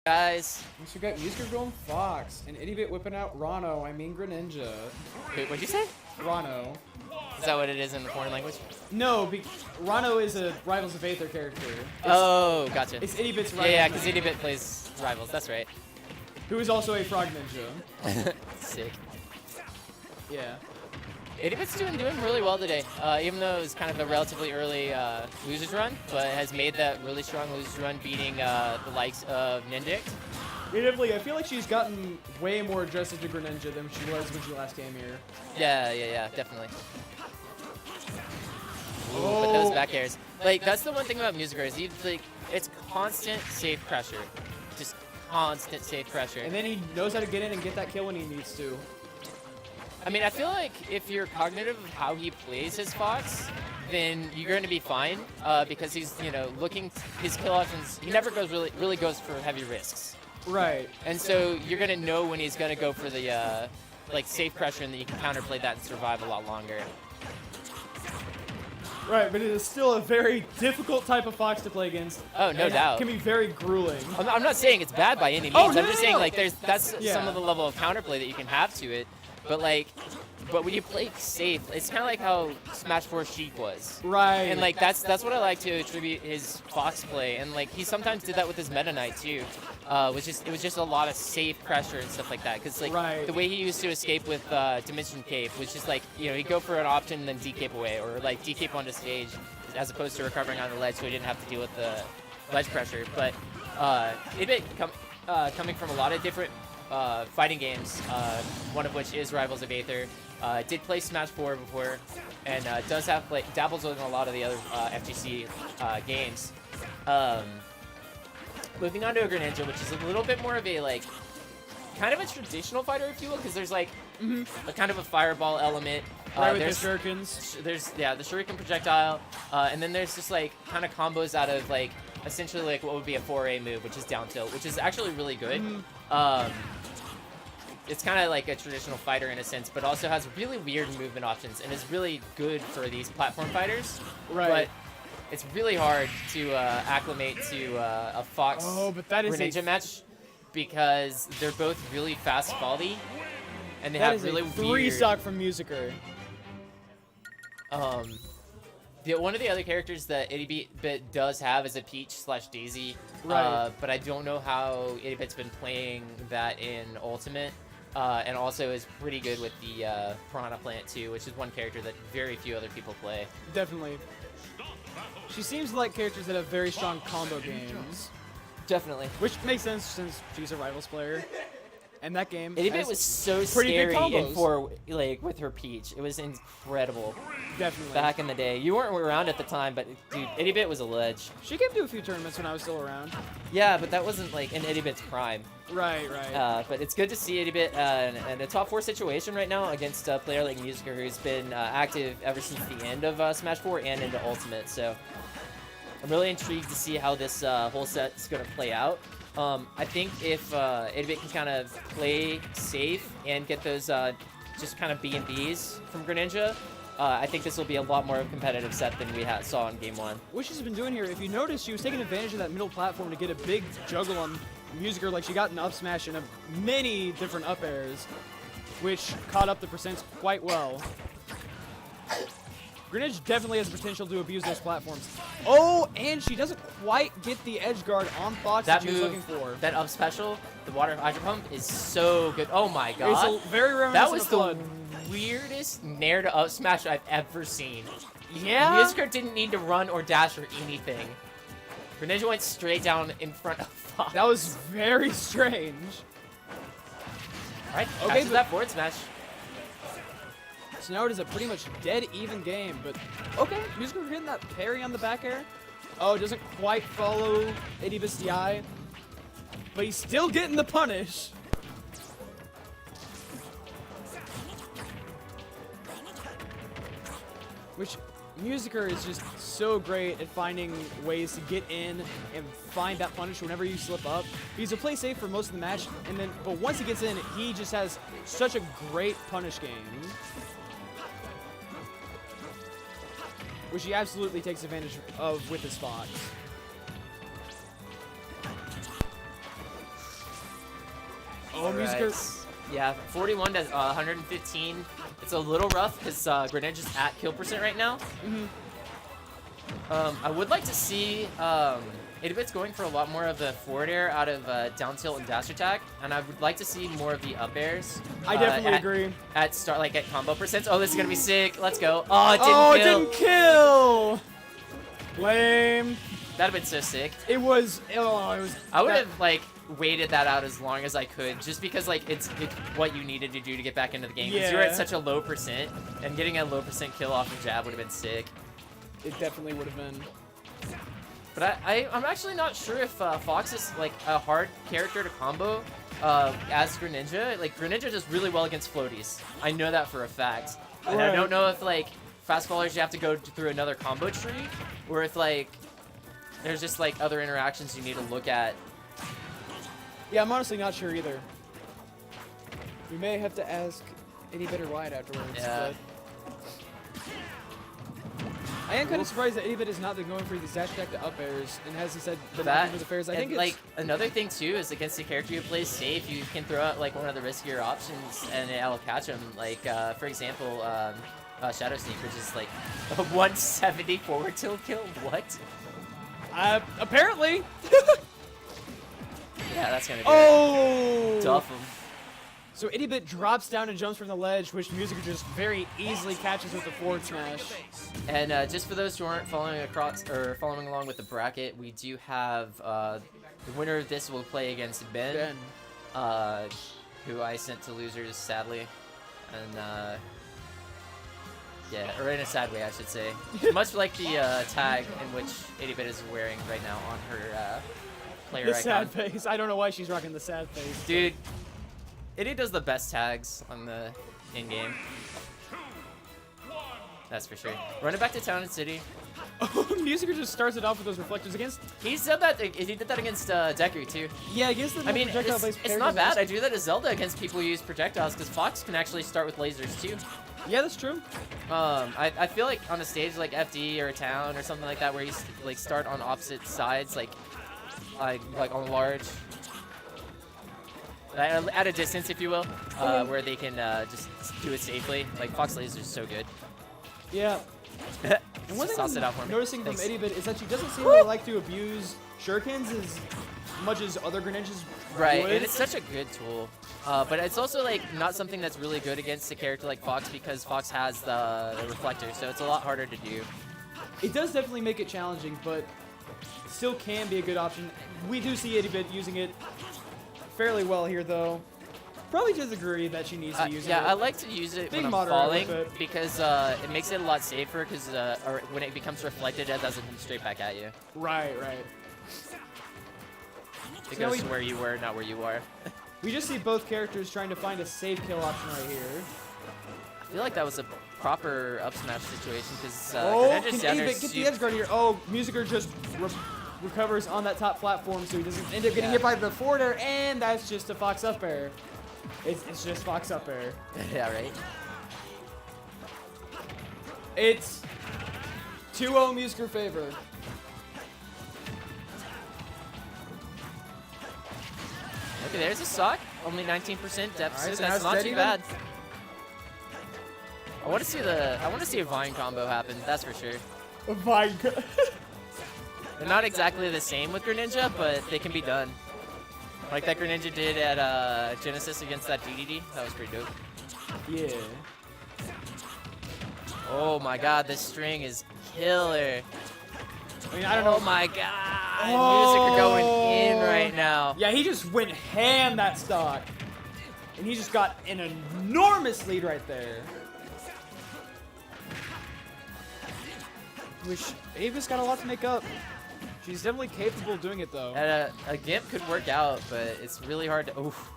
Guys. We got Yusuke going Fox, and Ittybit whipping out Rano, I mean Greninja. Wait, what'd you say? Rano. Is that what it is in the foreign language? No, Rano is a Rivals of Aether character. Oh, gotcha. It's Ittybit's rival. Yeah, because Ittybit plays Rivals, that's right. Who is also a Frog Ninja. Sick. Yeah. Ittybit's doing really well today, even though it was kind of a relatively early losers run, but has made that really strong losers run, beating the likes of Nindict. Yeah, definitely. I feel like she's gotten way more adjusted to Greninja than she was when she last came here. Yeah, definitely. Ooh, but those back airs. Like, that's the one thing about Musiker is it's constant safe pressure. Just constant safe pressure. And then he knows how to get in and get that kill when he needs to. I mean, I feel like if you're cognitive of how he plays his Fox, then you're going to be fine because he's, looking his kill options. He never really goes for heavy risks. Right. And so you're going to know when he's going to go for the safe pressure, and then you can counterplay that and survive a lot longer. Right, but it is still a very difficult type of Fox to play against. Oh, no doubt. It can be very grueling. I'm not saying it's bad by any means. Oh, no, I'm just saying that's some of the level of counterplay that you can have to it. But when you play safe, it's kind of like how Smash 4 Sheik was. Right. And that's what I like to attribute his Fox play. And he sometimes did that with his Meta Knight too. It was just a lot of safe pressure and stuff like that. Because the way he used to escape with Dimension Cape was just he'd go for an option and then decape away, or decape onto stage, as opposed to recovering on the ledge, so he didn't have to deal with the ledge pressure. But Ittybit coming from a lot of different fighting games, one of which is Rivals of Aether. Did play Smash 4 before, and does have dabbles in a lot of the other FGC games. Moving on to a Greninja, which is a little bit more of a kind of a traditional fighter, if you will, because there's a kind of a fireball element. Right, with the shurikens. There's the shuriken projectile, and then there's just kind of combos out of essentially what would be a 4A move, which is down tilt, which is actually really good. It's kind of like a traditional fighter in a sense, but also has really weird movement options and is really good for these platform fighters. Right. But it's really hard to acclimate to a Fox Greninja match because they're both really fast volley, and they have really weird stock from Musiker. One of the other characters that Ittybit does have is a Peach/Daisy. Right. But I don't know how Ittybit's been playing that in Ultimate. And also is pretty good with the Piranha Plant too, which is one character that very few other people play. Definitely. She seems like characters that have very strong combo games. Definitely. Which makes sense since she's a Rivals player. And that game Ittybit was so scary with her Peach. It was incredible. Definitely. Back in the day. You weren't around at the time, but dude, Ittybit was a ledge. She came to a few tournaments when I was still around. Yeah, but that wasn't in Ittybit's prime. Right. But it's good to see Ittybit in a top 4 situation right now against a player like Musiker, who's been active ever since the end of Smash 4 and into Ultimate. So I'm really intrigued to see how this whole set is going to play out. I think if Ittybit can kind of play safe and get those just kind of B&Bs from Greninja, I think this will be a lot more of a competitive set than we saw in Game 1. What she's been doing here, if you notice, she was taking advantage of that middle platform to get a big juggle on Musiker. She got an up smash and many different up airs, which caught up the percents quite well. Greninja definitely has the potential to abuse those platforms. Oh, and she doesn't quite get the edge guard on Fox that she was looking for. That up special, the water hydro pump, is so good. Oh my god. It's very reminiscent of Flood. The weirdest nair to up smash I've ever seen. Yeah? Musiker didn't need to run or dash or anything. Greninja went straight down in front of Fox. That was very strange. Alright, okay, that forward smash. So now it is a pretty much dead even game, but okay, Musiker hitting that parry on the back air. Oh, it doesn't quite follow Ittybit's DI, but he's still getting the punish. Which Musiker is just so great at finding ways to get in and find that punish whenever you slip up. He's a play safe for most of the match, but once he gets in, he just has such a great punish game, which he absolutely takes advantage of with his Fox. Oh, Musiker. Yeah, 41 to 115. It's a little rough because Greninja's at kill percent right now. I would like to see Ittybit's going for a lot more of the forward air out of down tilt and dash attack, and I would like to see more of the up airs. I definitely agree. At start, like at combo percents. Oh, this is gonna be sick. Let's go. Oh, it didn't kill. It didn't kill. Lame. That'd have been so sick. It was. Oh, it was. I would have like waited that out as long as I could, just because like it's what you needed to do to get back into the game. Because you're at such a low percent, and getting a low percent kill off of jab would have been sick. It definitely would have been. But I'm actually not sure if Fox is like a hard character to combo as Greninja. Like Greninja does really well against floaties. I know that for a fact. And I don't know if like fast followers you have to go through another combo tree, or if like there's just like other interactions you need to look at. Yeah, I'm honestly not sure either. We may have to ask Ittybit or Wyatt afterwards. Yeah. But I am kind of surprised that Ittybit has not been going for these dash attack to up airs, and as he said, been looking for the fairs. I think it's like another thing too is against a character who plays safe, you can throw out like one of the riskier options and it'll catch him. Like for example, Shadow Sneak, which is like a 170 forward tilt kill. What? Apparently. Yeah, that's gonna do it. Duff him. So Ittybit drops down and jumps from the ledge, which Musiker just very easily catches with the forward smash. And just for those who aren't following along with the bracket, we do have the winner of this will play against Ben. Who I sent to losers sadly, and yeah, or in a sad way I should say. Much like the tag in which Ittybit is wearing right now on her player icon. The sad face. I don't know why she's rocking the sad face. Dude. Itty does the best tags on the in-game. That's for sure. Running back to Town and City. Oh, Musiker just starts it off with those reflectors against. He said that he did that against Deku too. Yeah, against the. I mean, it's not bad. I do that as Zelda against people who use projectiles because Fox can actually start with lasers too. Yeah, that's true. I feel like on a stage like FD or a Town or something like that where you like start on opposite sides, like on large. At a distance, if you will, where they can just do it safely. Like Fox Laser is so good. Yeah. And one thing I'm noticing from Ittybit is that she doesn't seem to like to abuse shurikens as much as other Greninjas Right, would. and it's such a good tool. But it's also like not something that's really good against a character like Fox because Fox has the reflector, so it's a lot harder to do. It does definitely make it challenging, but still can be a good option. We do see Ittybit using it fairly well here, though. Probably to the degree that she needs to use it. Yeah, I like to use it when I'm falling because it makes it a lot safer because or when it becomes reflected, it doesn't come straight back at you. Right. It goes to where you were, not where you are. We just see both characters trying to find a safe kill option right here. I feel like that was a proper up smash situation because can Ittybit get the edge guard here? Oh, Musiker just recovers on that top platform, so he doesn't end up getting hit by the forward air, and that's just a Fox up air. It's just Fox up air. Yeah, right. It's 2-0 Musiker favor. Okay, there's a sock. Only 19% deficit. Right, so that's not too bad. I want to see a Vine combo happen. That's for sure. A Vine. They're not exactly the same with Greninja, but they can be done. Like that Greninja did at Genesis against that DDD. That was pretty dope. Yeah. Oh my god, this string is killer. I mean, I don't know. Oh my god. Musiker going in right now. Yeah, he just went ham that stock. And he just got an enormous lead right there. Wish Ava's got a lot to make up. She's definitely capable of doing it, though. A Gimp could work out, but it's really hard to... Oof.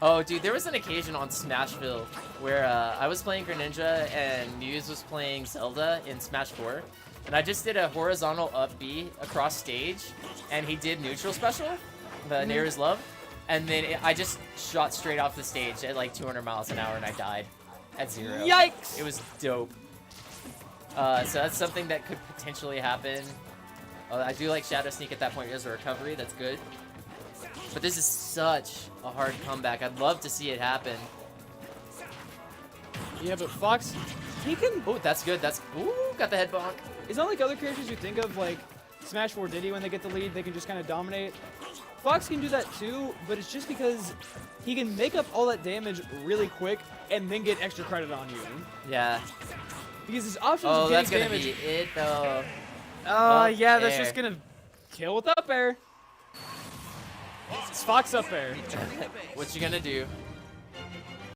Oh, dude, there was an occasion on Smashville where I was playing Greninja and Muse was playing Zelda in Smash 4. And I just did a horizontal up B across stage, and he did neutral special, the Near Is Love. And then I just shot straight off the stage at like 200 miles an hour, and I died at 0. Yikes! It was dope. So that's something that could potentially happen. I do like Shadow Sneak at that point as a recovery. That's good. But this is such a hard comeback. I'd love to see it happen. Yeah, but Fox, he can... Oh, that's good. That's... Ooh, got the head bonk. It's not like other characters you think of, like Smash 4 Diddy, when they get the lead, they can just kind of dominate. Fox can do that too, but it's just because he can make up all that damage really quick and then get extra credit on you. Yeah. Because his options Oh, of that's getting gonna damage... be it, though. Yeah, that's air. just gonna kill with up air. It's Fox up air. What you gonna do?